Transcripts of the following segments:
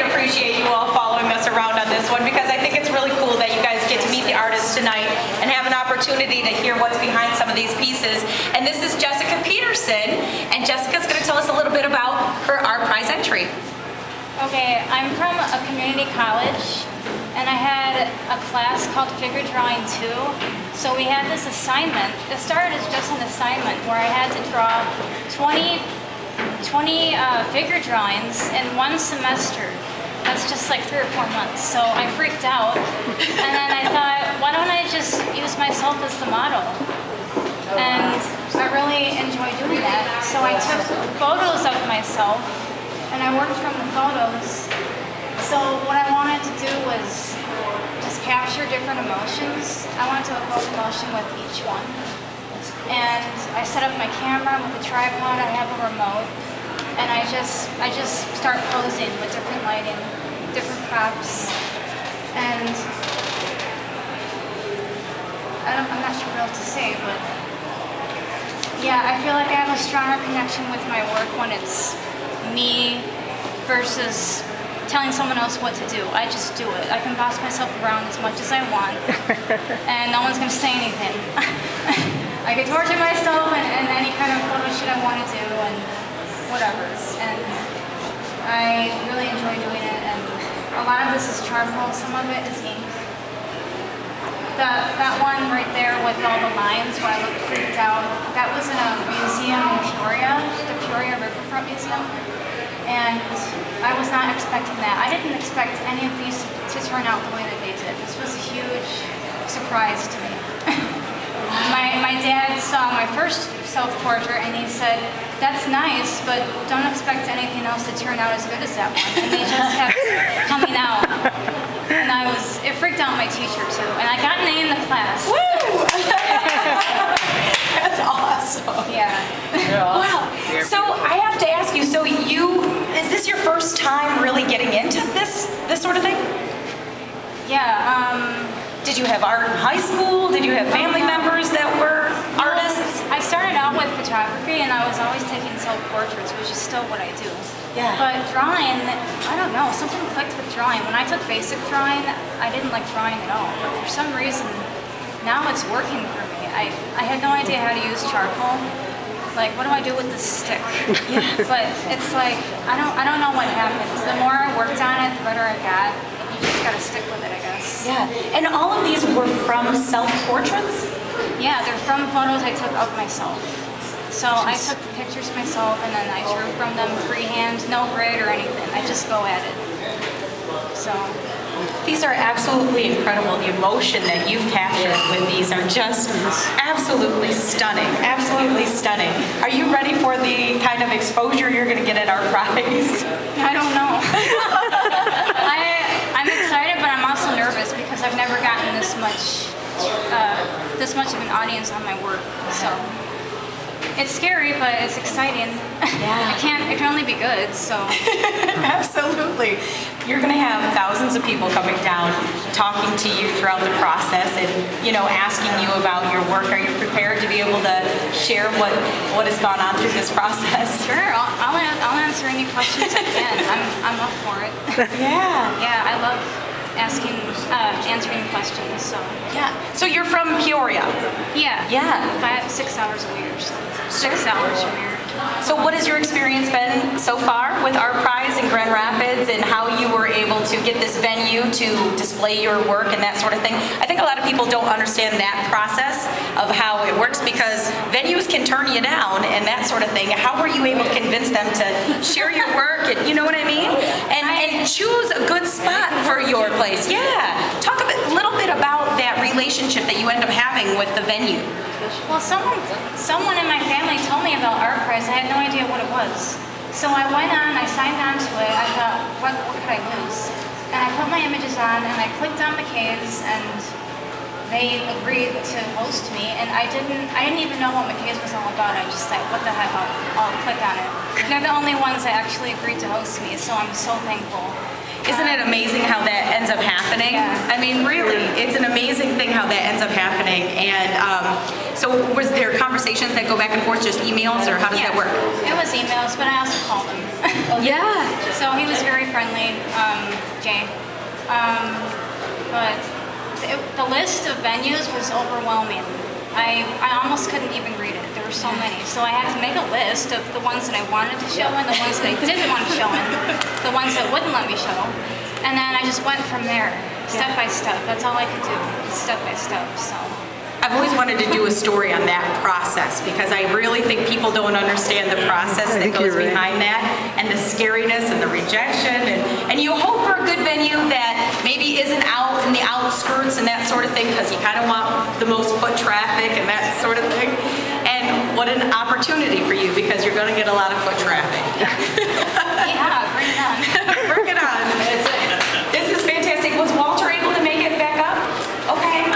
really appreciate you all following us around on this one because I think it's really cool that you guys get to meet the artists tonight and have an opportunity to hear what's behind some of these pieces. And this is Jessica Peterson, and Jessica's going to tell us a little bit about her Artprize entry. Okay, I'm from a community college, and I had a class called Figure Drawing 2. So we had this assignment. It started as just an assignment where I had to draw 20 figure drawings in one semester. That's just like 3 or 4 months. So I freaked out, and then I thought, why don't I just use myself as the model? And I really enjoy doing that. So I took photos of myself, and I worked from the photos. So what I wanted to do was just capture different emotions. I wanted to evoke emotion with each one. And I set up my camera with a tripod, I have a remote, and I just start posing with different lighting, different props. And I'm not sure what else to say, but yeah, I feel like I have a stronger connection with my work when it's me versus telling someone else what to do. I just do it. I can boss myself around as much as I want, and no one's going to say anything. I can torture myself and any kind of photo shoot I want to do and whatever. And I really enjoy doing it, and a lot of this is charcoal, some of it is ink. That one right there with all the lines where I look freaked out, that was in a museum in Peoria, the Peoria Riverfront Museum. And I was not expecting that. I didn't expect any of these to turn out the way that they did. This was a huge surprise to me. My dad saw my first self-portrait and he said, that's nice, but don't expect anything else to turn out as good as that one. And they just kept coming out. And it freaked out my teacher too. And I got an A in the class. Woo! That's awesome. Yeah. Wow. So I have to ask you, so is this your first time really getting into this sort of thing? Yeah. Did you have art in high school? Did you have family members that were artists? I started out with photography and I was always taking self-portraits, which is still what I do. Yeah. But drawing, I don't know, something clicked with drawing. When I took basic drawing, I didn't like drawing at all. But for some reason, now it's working for me. I had no idea how to use charcoal. Like, what do I do with this stick? But it's like, I don't know what happened. The more I worked on it, the better I got. You just gotta stick with it, I guess. Yeah, and all of these were from self-portraits? Yeah, they're from photos I took of myself. So I took the pictures myself and then I drew from them freehand, no grid or anything. I just go at it. So. These are absolutely incredible. The emotion that you've captured with these are just absolutely stunning. Absolutely stunning. Are you ready for the kind of exposure you're going to get at Artprize? I don't know. I'm excited, but I'm also nervous because I've never gotten this much of an audience on my work. So it's scary, but it's exciting. Yeah. It can only be good, so. Absolutely. You're going to have thousands of people coming down, talking to you throughout the process and, asking you about your work. Are you prepared to be able to share what has gone on through this process? Sure, I'll answer any questions I can. I'm up for it. Yeah. Yeah, I love answering questions, so. Yeah. So you're from Peoria? Yeah. Yeah. 6 hours a week. 6 hours a week. So what has your experience been so far with Artprize in Grand Rapids and how you were able to get this venue to display your work and that sort of thing? I think a lot of people don't understand that process of how it works because venues can turn you down and that sort of thing. How were you able to convince them to share your work and you know what I mean? And choose a good spot for your place. Yeah. Talk a little bit about that relationship that you end up having with the venue. Well, someone in my family told me about Artprize. I had no idea what it was. So I went on, I signed on to it. I thought, what could I lose? And I put my images on and I clicked on McKay's and they agreed to host me. And I didn't even know what McKay's was all about. I just like, what the heck, I'll click on it. They're the only ones that actually agreed to host me, so I'm so thankful. Isn't it amazing how that ends up happening? Yeah. I mean, really, it's an amazing thing how that ends up happening. And so was there conversations that go back and forth, just emails, or how does that work? It was emails, but I also called them. Yeah. So he was very friendly, Jay. But the list of venues was overwhelming. I almost couldn't even read it. There were so many. So I had to make a list of the ones that I wanted to show and the ones that I didn't want to show and the ones that wouldn't let me show. And then I just went from there, step by step. That's all I could do, step by step. So I've always wanted to do a story on that process because I really think people don't understand the process that goes behind that and the scariness and the rejection. And you hope for a good venue that maybe isn't out in the outskirts and that sort of thing because you kind of want the most foot traffic and that sort of thing. And what an opportunity for you because you're going to get a lot of foot traffic. yeah, bring it on. Bring it on. This is fantastic. Was Walter able to make it back up? Okay.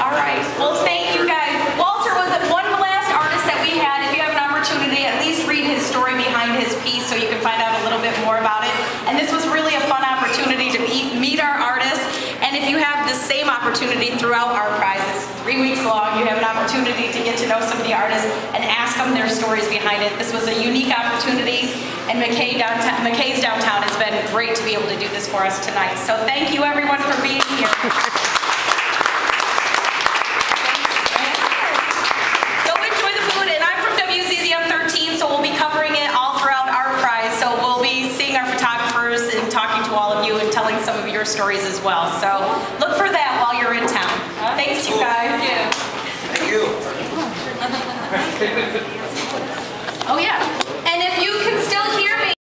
All right. Well, thank you guys. Walter was one last artist that we had. If you have an opportunity, at least read his story behind his piece so you can find out a little bit more about it. And this was really a fun opportunity to meet our artists. And if you have the same opportunity throughout Artprize, it's 3 weeks long, you have an opportunity to get to know some of the artists and ask them their stories behind it. This was a unique opportunity, and McKay's Downtown has been great to be able to do this for us tonight. So thank you everyone for being here. So enjoy the food, and I'm from WZZM 13, so we'll be covering it all throughout Artprize. So we'll be seeing our photographers and talking to all of you and telling some of your stories as well. So look for that while you're in town. Thanks, you guys. Thank you. Oh, yeah.